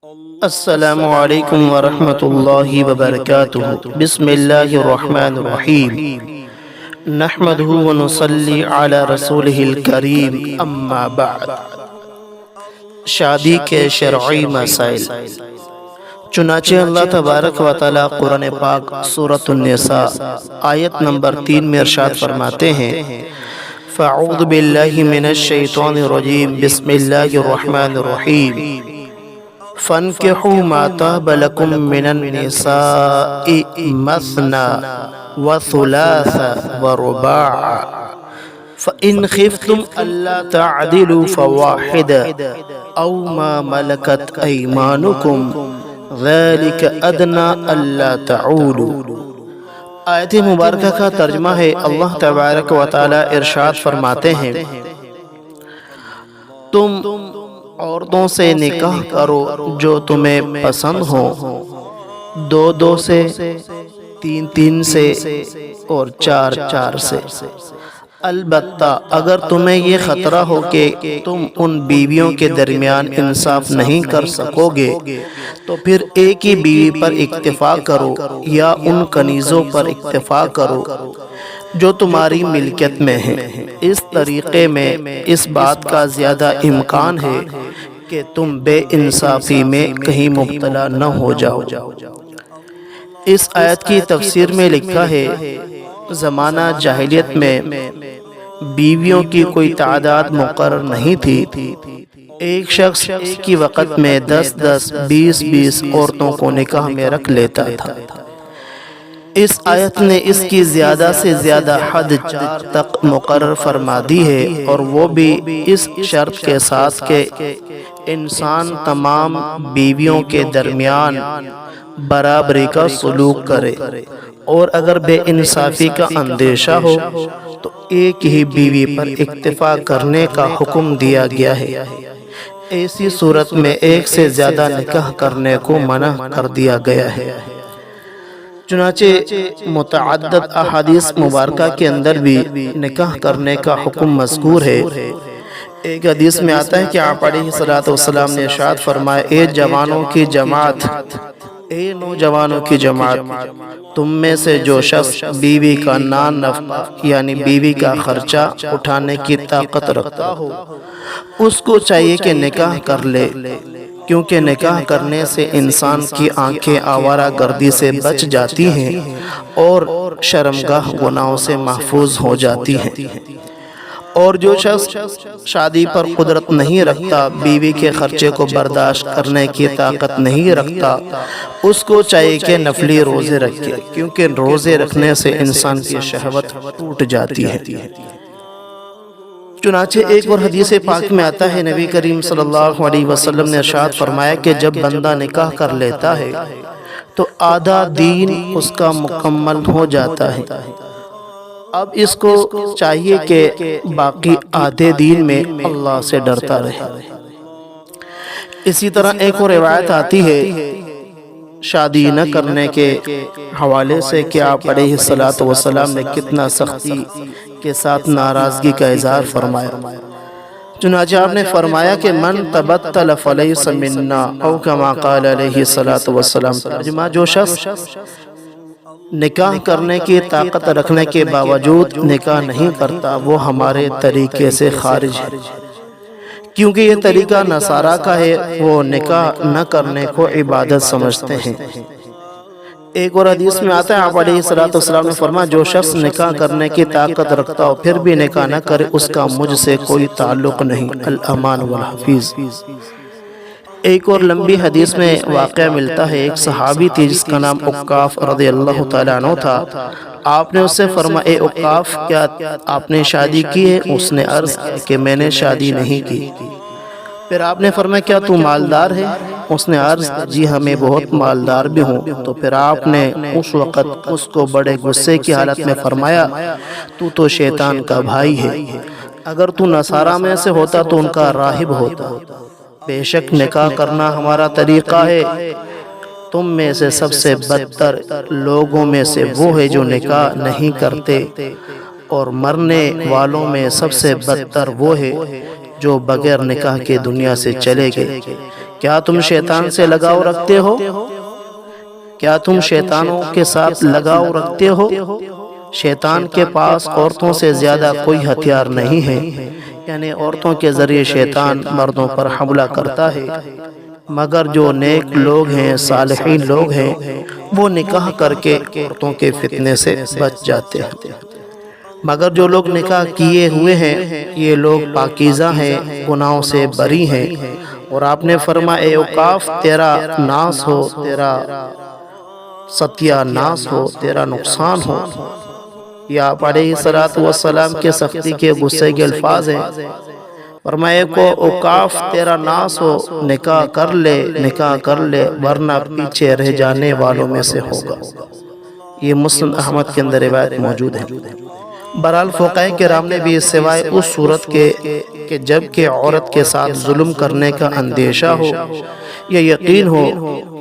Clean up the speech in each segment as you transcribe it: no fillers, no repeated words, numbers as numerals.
السلام علیکم ورحمۃ اللہ وبرکاتہ۔ بسم اللہ الرحمن الرحیم۔ نحمده ونصلی علی رسولہ الکریم، اما بعد۔ شادی کے شرعی مسائل۔ چنانچہ اللہ تبارک و تعالی قرآن پاک سورۃ النساء آیت نمبر 3 میں ارشاد فرماتے ہیں: فاعوذ باللہ من الشیطان الرجیم، بسم اللہ الرحمن الرحیم۔ فانکحوا ما طاب لکم من النساء مثنى وثلاث ورباع فإن خفتم ألا تعدلوا فواحدة أو ما ملكت أيمانكم ذلك أدنى ألا تعولوا۔ آیت مبارکہ کا ترجمہ ہے، اللہ تبارک و تعالی ارشاد فرماتے ہیں: تم عورتوں سے نکاح کرو جو تمہیں پسند ہو، 2 سے، 3 سے اور 4 سے۔ البتہ اگر تمہیں یہ خطرہ ہو کہ تم ان بیویوں کے درمیان انصاف نہیں کر سکو گے تو پھر ایک ہی بیوی پر اکتفا کرو یا ان کنیزوں پر اکتفا کرو جو تمہاری ملکیت میں ہیں۔ اس طریقے میں اس بات کا زیادہ امکان ہے کہ تم بے انصافی میں کہیں مبتلا نہ ہو جاؤ۔ اس آیت کی تفسیر میں لکھا ہے، زمانہ جاہلیت میں بیویوں کی کوئی تعداد مقرر نہیں تھی۔ ایک شخص ایک ہی وقت میں 10 20 عورتوں کو نکاح میں رکھ لیتا تھا۔ اس آیت نے اس کی زیادہ سے زیادہ حد 4 تک مقرر فرما دی ہے، اور وہ بھی اس شرط کے ساتھ کہ انسان تمام بیویوں کے درمیان برابری کا سلوک کرے، اور اگر بے انصافی کا اندیشہ ہو تو ایک ہی بیوی پر اکتفا کرنے کا حکم دیا گیا ہے۔ ایسی صورت میں ایک سے زیادہ نکاح کرنے کو منع کر دیا گیا ہے۔ چنانچہ متعدد احادیث مبارکہ کے اندر بھی نکاح کرنے کا حکم مذکور ہے۔ ایک حدیث میں آتا ہے کہ آپ علیہ الصلوۃ والسلام نے ارشاد فرمایا: اے جوانوں کی جماعت، اے نوجوانوں کی جماعت، تم میں سے جو شخص بیوی کا نان نفقہ یعنی بیوی کا خرچہ اٹھانے کی طاقت رکھتا ہو اس کو چاہیے کہ نکاح کر لے، کیونکہ نکاح کرنے سے انسان کی آنکھیں آوارہ گردی سے بچ جاتی ہیں اور شرمگاہ گناہوں سے محفوظ ہو جاتی ہیں۔ اور جو شخص شادی پر قدرت نہیں رکھتا، بیوی کے خرچے کو برداشت کرنے کی طاقت نہیں رکھتا، اس کو چاہیے کہ نفلی روزے رکھے، کیونکہ روزے رکھنے سے انسان کی شہوت ٹوٹ جاتی ہے۔ چنانچہ ایک اور حدیث پاک میں آتا ہے، نبی کریم صلی اللہ علیہ وسلم نے ارشاد فرمایا کہ جب بندہ نکاح کر لیتا ہے تو آدھا دین اس کا مکمل ہو جاتا ہے۔ اب اس کو چاہیے کہ باقی آدھے دین میں اللہ سے ڈرتا رہے۔ اسی طرح ایک اور روایت آتی ہے شادی نہ کرنے کے حوالے سے کہ آپ علیہ الصلوۃ والسلام نے کتنا سختی کے ساتھ ناراضگی کا اظہار فرمایا۔ چنانچہ آپ نے فرمایا کہ من تبتل فلیس منا، او کما قال علیہ الصلوۃ والسلام۔ ترجمہ: جو شخص نکاح کرنے کی طاقت رکھنے کے باوجود نکاح نہیں کرتا وہ ہمارے طریقے سے خارج ہے، کیونکہ یہ طریقہ نصارہ کا ہے، وہ نکاح نہ کرنے کو عبادت سمجھتے ہیں۔ ایک اور حدیث میں آتا ہے، آپ علیہ الصلوۃ والسلام نے فرمایا: جو شخص نکاح کرنے کی طاقت رکھتا ہو پھر بھی نکاح نہ کرے اس کا مجھ سے کوئی تعلق نہیں۔ الامان والحفیظ۔ ایک اور لمبی حدیث میں واقعہ ملتا ہے، ایک صحابی تھی جس کا نام عکاف رضی اللہ تعالیٰ عنہ تھا۔ آپ نے اس سے فرمایا: اے عکاف، کیا آپ نے شادی کی ہے؟ اس نے عرض کیا کہ میں نے شادی نہیں کی۔ پھر آپ نے فرمایا: کیا تو مالدار ہے؟ اس نے عرض کیا: جی ہاں، میں بہت مالدار بھی ہوں۔ تو پھر آپ نے اس وقت اس کو بڑے غصے کی حالت میں فرمایا: تو شیطان کا بھائی ہے، اگر تو نصارہ میں سے ہوتا تو ان کا راہب ہوتا۔ بے شک نکاح کرنا ہمارا طریقہ ہے، تم میں سے سب سے بدتر لوگوں میں سے وہ ہے جو نکاح نہیں کرتے، اور مرنے والوں میں سب سے بدتر وہ ہے جو بغیر نکاح کے دنیا سے چلے گئے۔ کیا تم شیطان سے لگاؤ رکھتے ہو؟ کیا تم شیطانوں کے ساتھ لگاؤ رکھتے ہو؟ شیطان کے پاس عورتوں سے زیادہ کوئی ہتھیار نہیں ہے، یعنی عورتوں کے ذریعے شیطان مردوں پر حملہ کرتا ہے، مگر جو نیک لوگ ہیں، صالحین لوگ ہیں، وہ نکاح کر کے عورتوں کے فتنے سے بچ جاتے ہیں۔ مگر جو لوگ نکاح کیے ہوئے ہیں یہ لوگ پاکیزہ ہیں، گناہوں سے بری ہیں۔ اور آپ نے فرمایا اے اوقاف تیرا ناس ہو، تیرا ستیہ ناس ہو، تیرا نقصان ہو۔ یہ آپ علیہ السلام کے سختی کے غصے کے الفاظ ہیں۔ فرمایا کو اوقاف تیرا ناس ہو، نکاح کر لے، نکاح کر لے، ورنہ پیچھے رہ جانے والوں میں سے ہوگا۔ یہ مسند احمد کے اندر روایت موجود ہے۔ بہرحال فقہاء کرام نے بھی سوائے اس صورت کے کہ جب کہ عورت کے ساتھ ظلم کرنے کا اندیشہ ہو یا یقین ہو،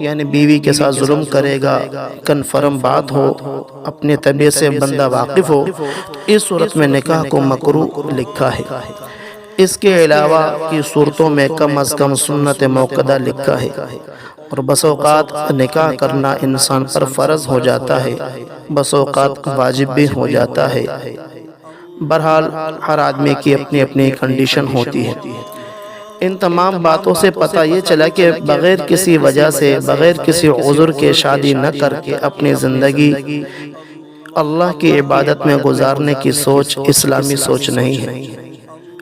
یعنی بیوی کے ساتھ ظلم کرے گا، کنفرم بات ہو، اپنے طبیعت سے بندہ واقف ہو، اس صورت میں نکاح کو مکروہ لکھا ہے۔ اس کے علاوہ کی صورتوں میں کم از کم سنت موقدہ لکھا ہے، اور بس اوقات نکاح کرنا انسان پر فرض ہو جاتا ہے، بس اوقات واجب بھی ہو جاتا ہے۔ بہرحال ہر آدمی کی اپنی اپنی کنڈیشن ہوتی ہے۔ ان تمام باتوں سے پتہ یہ چلا کہ بغیر کسی وجہ سے، بغیر کسی عذر کے شادی نہ کر کے اپنی زندگی اللہ کی عبادت میں گزارنے کی سوچ اسلامی سوچ نہیں ہے۔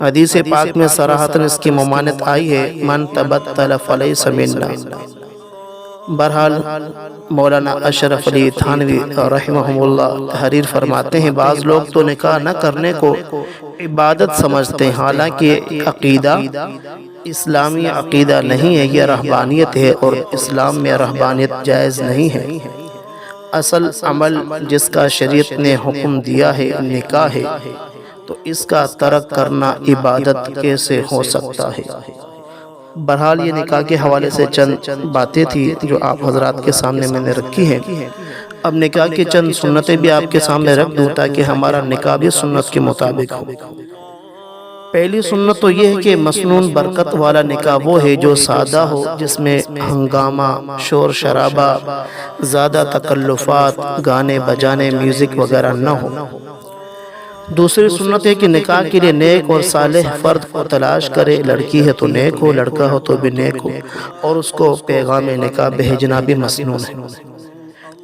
حدیث پاک میں صراحتاً اس کی ممانعت آئی ہے، من تبتل فلیس منا۔ بہرحال مولانا اشرف علی تھانوی رحمہ اللہ تحریر فرماتے ہیں بعض لوگ تو نکاح نہ کرنے کو عبادت سمجھتے ہیں، حالانکہ عقیدہ اسلامی عقیدہ نہیں ہے، یہ رہبانیت ہے، اور اسلام میں رہبانیت جائز نہیں ہے۔ اصل عمل جس کا شریعت نے حکم دیا ہے نکاح ہے، تو اس کا ترک کرنا عبادت کیسے ہو سکتا ہے؟ بہرحال یہ نکاح کے حوالے سے چند باتیں تھی جو آپ حضرات کے سامنے میں نے رکھی ہیں۔ اب نکاح کی چند سنتیں بھی آپ کے سامنے رکھ دوں تاکہ ہمارا نکاح بھی سنت کے مطابق ہو۔ پہلی سنت تو یہ ہے کہ مسنون برکت والا نکاح وہ ہے جو سادہ ہو، جس میں ہنگامہ، شور شرابہ، زیادہ تکلفات، گانے بجانے، میوزک وغیرہ نہ ہو۔ دوسری سنت ہے کہ نکاح کے لیے نیک اور صالح فرد کو تلاش کرے، لڑکی ہے تو نیک ہو، لڑکا ہو تو بھی نیک ہو، اور اس کو پیغام نکاح بھیجنا بھی مسنون ہے۔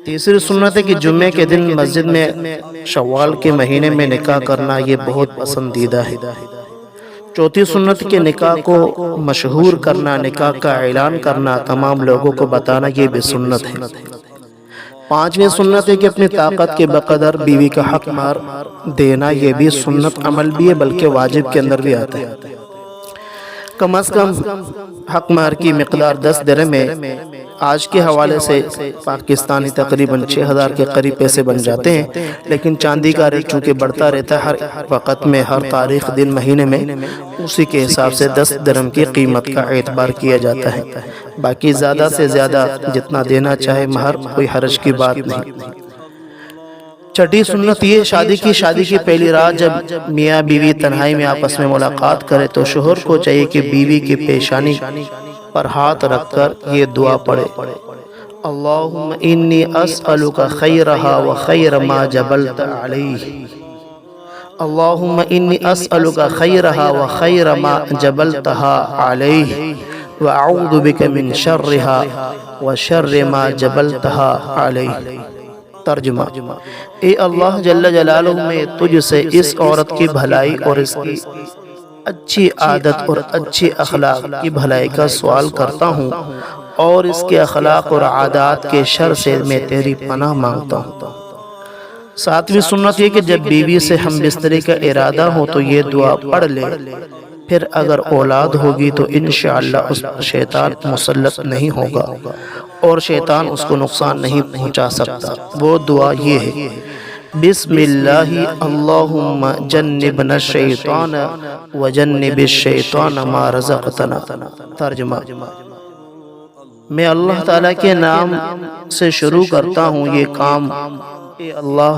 تیسری سنت ہے کہ جمعے کے دن مسجد میں شوال کے مہینے میں نکاح کرنا یہ بہت پسندیدہ ہے۔ چوتھی سنت کے نکاح کو مشہور کرنا، نکاح کا اعلان کرنا، تمام لوگوں کو بتانا، یہ بھی سنت ہے۔ پانچویں سنت ہے کہ اپنی طاقت کے بقدر بیوی کا حق مہر دینا، یہ بھی سنت عمل بھی ہے بلکہ واجب کے اندر بھی آتا ہے۔ کم از کم حق مہر کی مقدار 10 درہم ہے۔ آج کے حوالے سے پاکستانی تقریباً 6000 کے قریب پیسے بن جاتے ہیں، لیکن چاندی کا ریٹ چونکہ بڑھتا رہتا ہے ہر وقت میں، ہر تاریخ دن مہینے میں، اسی کے حساب سے 10 درہم کی قیمت کا اعتبار کیا جاتا ہے۔ باقی زیادہ سے زیادہ جتنا دینا چاہے مہر، کوئی حرج کی بات نہیں۔ چھٹی سنت یہ شادی کی پہلی رات جب میاں بیوی تنہائی میں آپس میں ملاقات کرے تو شوہر کو چاہیے کہ بیوی کی پیشانی پر ہاتھ رکھ کر یہ دعا پڑھے، اللہم انی اسألک خیرہا و خیر ما جبلت علیہ، اللہم انی اسألک خیرہا و خیر ما جبلتہا علیہ، وَأَعُوذُ بِكَ مِن شَرِّهَا وَشَرِّ مَا جَبَلْتَهَا عَلَيْهِ۔ ترجمہ: اے اللہ جل جلالہ، میں تجھ سے اس عورت کی بھلائی اور اس کی اچھی عادت اور اچھی اخلاق کی بھلائی کا سوال کرتا ہوں، اور اس کے اخلاق اور عادات کے شر سے میں تیری پناہ مانگتا ہوں۔ ساتویں سنت یہ کہ جب بیوی سے ہم بستری کا ارادہ ہو تو یہ دعا پڑھ لے، پھر اگر اولاد ہوگی تو انشاءاللہ اس پر شیطان مسلط نہیں ہوگا اور شیطان اس کو نقصان نہیں پہنچا سکتا۔ وہ دعا یہ ہے، بسم اللہ اللہم جنبنا الشیطان وجنب الشیطان ما رزقتنا۔ ترجمہ: میں اللہ تعالیٰ کے نام سے شروع کرتا ہوں، یہ کام اے اللہ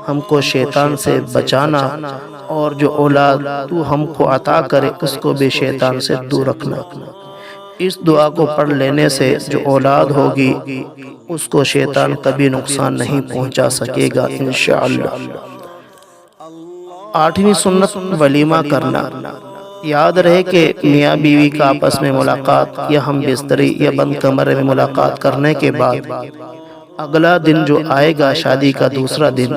ہم کو شیطان سے بچانا، اور جو اولاد تو ہم کو عطا کرے اس کو بھی شیطان سے دور رکھنا۔ اس دعا کو پڑھ لینے سے جو اولاد ہوگی اس کو شیطان کبھی نقصان نہیں پہنچا سکے گا انشاءاللہ۔ 8ویں سنت ولیمہ کرنا۔ یاد رہے کہ میاں بیوی کا آپس میں ملاقات یا ہم بستری یا بند کمرے میں ملاقات کرنے کے بعد اگلا دن جو آئے گا شادی کا دوسرا دن،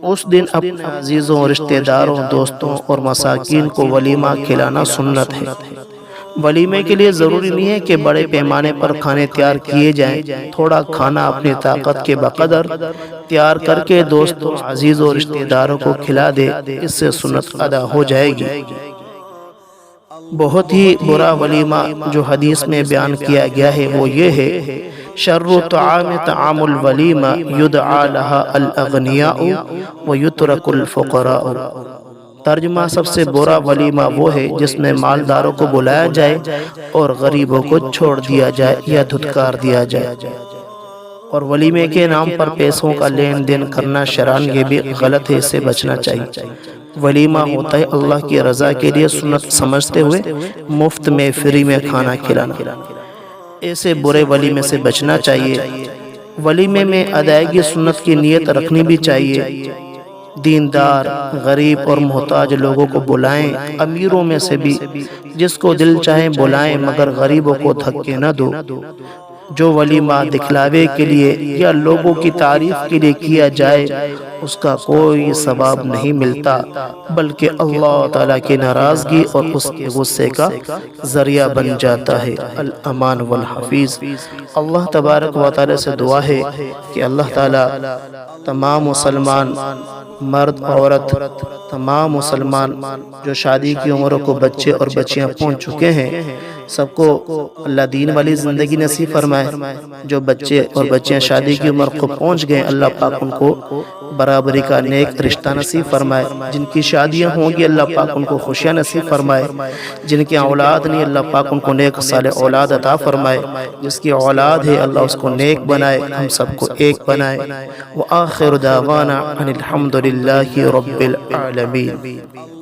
اس دن اپنے عزیزوں، رشتہ داروں، دوستوں اور مساکین کو ولیمہ کھلانا سنت ہے۔ ولیمے کے لیے ضروری نہیں ہے کہ بڑے پیمانے پر کھانے تیار کیے جائیں، تھوڑا کھانا اپنی طاقت کے بقدر تیار کر کے دوستوں، عزیزوں اور رشتہ داروں کو کھلا دے، اس سے سنت ادا ہو جائے گی۔ بہت ہی برا ولیمہ جو حدیث میں بیان کیا گیا ہے وہ یہ ہے: شر طعام طعام الولیمہ یدعا لہا الاغنیاء ویترک الفقراء۔ ترجمہ: سب سے برا ولیمہ وہ ہے جس میں مالداروں کو بلایا جائے اور غریبوں کو چھوڑ دیا جائے یا دھتکار دیا جائے۔ اور ولیمے کے نام پر پیسوں کا لین دین کرنا شرعاً یہ بھی غلط ہے، اس سے بچنا چاہیے۔ ولیمہ ہوتا ہے اللہ کی رضا کے لیے سنت سمجھتے ہوئے مفت میں، فری میں کھانا کھلانا۔ ایسے برے ولیمے سے بچنا چاہیے۔ ولیمے میں ادائیگی سنت کی نیت رکھنی بھی چاہیے۔ دیندار، غریب اور محتاج لوگوں کو بلائیں، امیروں میں سے بھی جس کو دل چاہے بلائیں، مگر غریبوں کو دھکے نہ دو۔ جو ولیمہ دکھلاوے کے لیے یا لوگوں کی تعریف کے لیے کیا جائے اس کا کوئی ثواب نہیں ملتا، بلکہ اللہ تعالیٰ کی ناراضگی اور اس کے غصے کا ذریعہ بن جاتا ہے۔ الامان والحفیظ۔ اللہ تبارک و تعالیٰ سے دعا ہے کہ اللہ تعالیٰ تمام مسلمان مرد عورت، تمام مسلمان جو شادی کی عمروں کو بچے اور بچیاں پہنچ چکے ہیں، سب کو اللہ دین والی زندگی نصیب فرمائے۔ جو بچے اور بچیاں شادی کی عمر کو پہنچ گئے اللہ پاک ان کو برابری کا نیک رشتہ نصیب فرمائے۔ جن کی شادیاں ہوں گی اللہ پاک ان کو خوشیاں نصیب فرمائے۔ جن کی اولاد نہیں اللہ پاک ان کو نیک صالح اولاد عطا فرمائے۔ جس کی اولاد ہے اللہ اس کو نیک بنائے، ہم سب کو ایک بنائے۔ وآخر دعوانا ان الحمد للہ رب العالمین۔